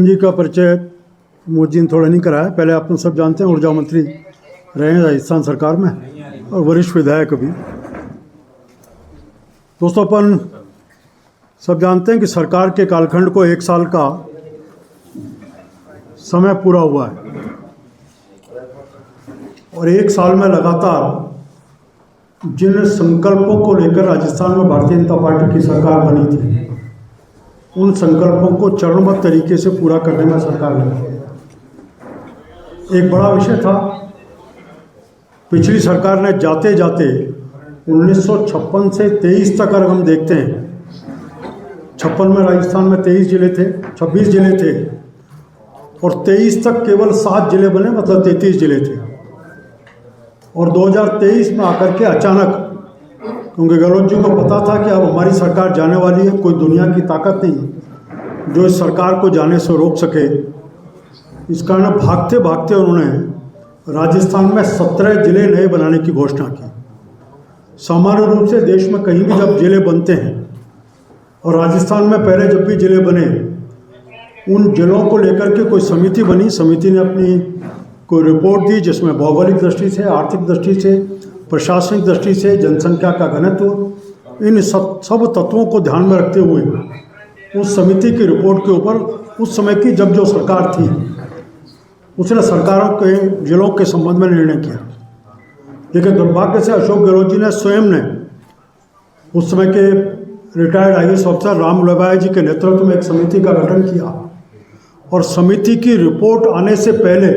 जी का परिचय मोदी ने थोड़ा नहीं कराया। पहले आप सब जानते हैं, ऊर्जा मंत्री रहे हैं राजस्थान सरकार में और वरिष्ठ विधायक भी। दोस्तों, अपन सब जानते हैं कि सरकार के कालखंड को 1 साल का समय पूरा हुआ है और 1 साल में लगातार जिन संकल्पों को लेकर राजस्थान में भारतीय जनता पार्टी की सरकार बनी थी, उन संकल्पों को चरणबद्ध तरीके से पूरा करने में सरकार लगी। एक बड़ा विषय था, पिछली सरकार ने जाते जाते 1956 से 23 तक अगर हम देखते हैं, 56 में राजस्थान में 26 जिले थे और 23 तक केवल 7 जिले बने, मतलब 33 जिले थे। और 2023 में आकर के अचानक, क्योंकि गहलोत जी को पता था कि अब हमारी सरकार जाने वाली है, कोई दुनिया की ताकत नहीं जो इस सरकार को जाने से रोक सके, इस कारण भागते भागते उन्होंने राजस्थान में 17 जिले नए बनाने की घोषणा की। सामान्य रूप से देश में कहीं भी जब जिले बनते हैं और राजस्थान में पहले जब भी जिले बने, उन जिलों को लेकर के कोई समिति बनी। समिति ने अपनी कोई रिपोर्ट दी जिसमें भौगोलिक दृष्टि से, आर्थिक दृष्टि से, प्रशासनिक दृष्टि से, जनसंख्या का घनत्व, इन सब तत्वों को ध्यान में रखते हुए उस समिति की रिपोर्ट के ऊपर उस समय की जब जो सरकार थी उसने सरकारों के जिलों के संबंध में निर्णय किया। लेकिन दुर्भाग्य से अशोक गहलोत जी ने स्वयं ने उस समय के retired IAS officer Ram Vallabh ji के नेतृत्व में एक समिति का गठन किया और समिति की रिपोर्ट आने से पहले,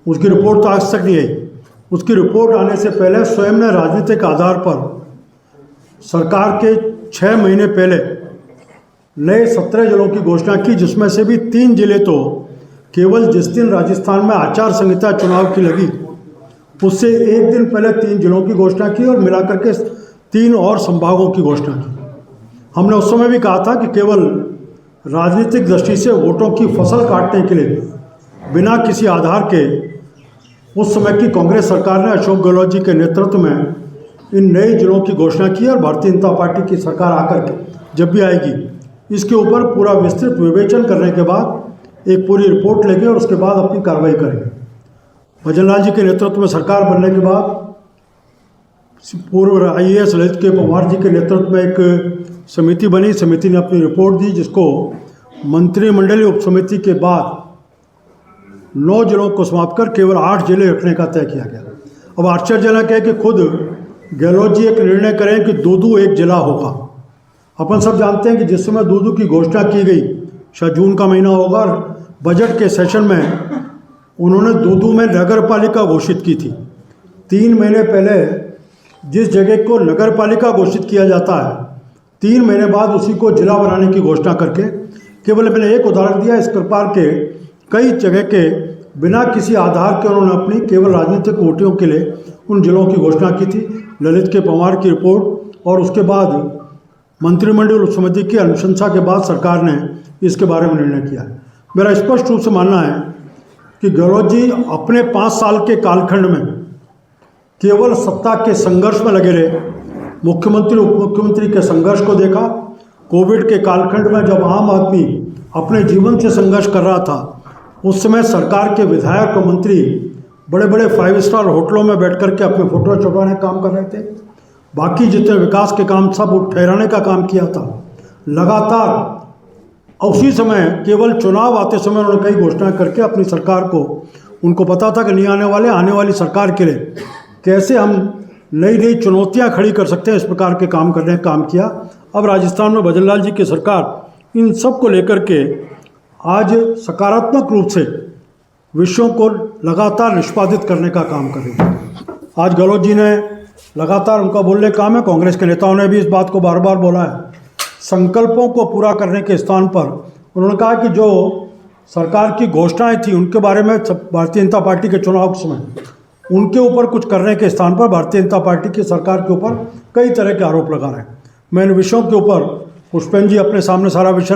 उसकी रिपोर्ट तो आज तक नहीं आई, उसकी रिपोर्ट आने से पहले स्वयं ने राजनीतिक आधार पर सरकार के 6 महीने पहले नए 17 जिलों की घोषणा की, जिसमें से भी 3 जिले तो केवल जिस दिन राजस्थान में आचार संहिता चुनाव की लगी उससे 1 दिन पहले 3 जिलों की घोषणा की और मिलाकर के 3 और संभागों की घोषणा की। हमने उस समय भी कहा था कि केवल राजनीतिक दृष्टि से वोटों की फसल काटने के लिए, बिना किसी आधार के, उस समय की कांग्रेस सरकार ने अशोक गहलोत जी के नेतृत्व में इन नए जिलों की घोषणा की और भारतीय जनता पार्टी की सरकार आकर के जब भी आएगी इसके ऊपर पूरा विस्तृत विवेचन करने के बाद एक पूरी रिपोर्ट लेंगे और उसके बाद अपनी कार्रवाई करेंगे। भजन लाल जी के नेतृत्व में सरकार बनने के बाद पूर्व IAS ललित के पवार जी के नेतृत्व में एक समिति बनी। समिति ने अपनी रिपोर्ट दी जिसको मंत्रिमंडलीय उपसमिति के बाद 9 जिलों को समाप्त कर केवल 8 जिले रखने का तय किया गया। अब आश्चर्यजनक है कि खुद गहलोत जी एक निर्णय करें कि दूदू एक जिला होगा। अपन सब जानते हैं कि जिस समय दूदू की घोषणा की गई, शायद जून का महीना होगा, बजट के सेशन में उन्होंने दूदू में नगर पालिका घोषित की थी। 3 महीने पहले जिस जगह को नगर पालिका घोषित किया जाता है, 3 महीने बाद उसी को जिला बनाने की घोषणा करके, केवल मैंने एक उदाहरण दिया, इस प्रकार के कई जगह के बिना किसी आधार के उन्होंने अपनी केवल राजनीतिक वोटियों के लिए उन जिलों की घोषणा की थी। ललित के पवार की रिपोर्ट और उसके बाद मंत्रिमंडल उपसमिति की अनुशंसा के बाद सरकार ने इसके बारे में निर्णय किया है। मेरा स्पष्ट रूप से मानना है कि गहलोत जी अपने 5 साल के कालखंड में केवल सत्ता के संघर्ष में लगे रहे। मुख्यमंत्री उप मुख्यमंत्री के संघर्ष को देखा। कोविड के कालखंड में जब आम आदमी अपने जीवन से संघर्ष कर रहा था, उस समय सरकार के विधायक और मंत्री बड़े बड़े 5 स्टार होटलों में बैठ कर के अपने फोटो छुपवाने का काम कर रहे थे। बाकी जितने विकास के काम सब ठहराने का काम किया था। लगातार उसी समय केवल चुनाव आते समय उन्होंने कई घोषणा करके अपनी सरकार को, उनको पता था कि नहीं आने वाली सरकार के लिए कैसे हम नई नई चुनौतियां खड़ी कर सकते हैं, इस प्रकार के काम करने का काम किया। अब राजस्थान में भजन लाल जी की सरकार इन सब को लेकर के आज सकारात्मक रूप से विषयों को लगातार निष्पादित करने का काम कर रही है। आज गहलोत जी ने लगातार, उनका बोलने का काम है, कांग्रेस के नेताओं ने भी इस बात को बार बार बोला है, संकल्पों को पूरा करने के स्थान पर उन्होंने कहा कि जो सरकार की घोषणाएं थी उनके बारे में भारतीय जनता पार्टी के चुनाव के समय उनके ऊपर कुछ करने के स्थान पर भारतीय जनता पार्टी की सरकार के ऊपर कई तरह के आरोप लगा रहे हैं। मैं इन विषयों के ऊपर पुष्पेंद्र जी अपने सामने सारा विषय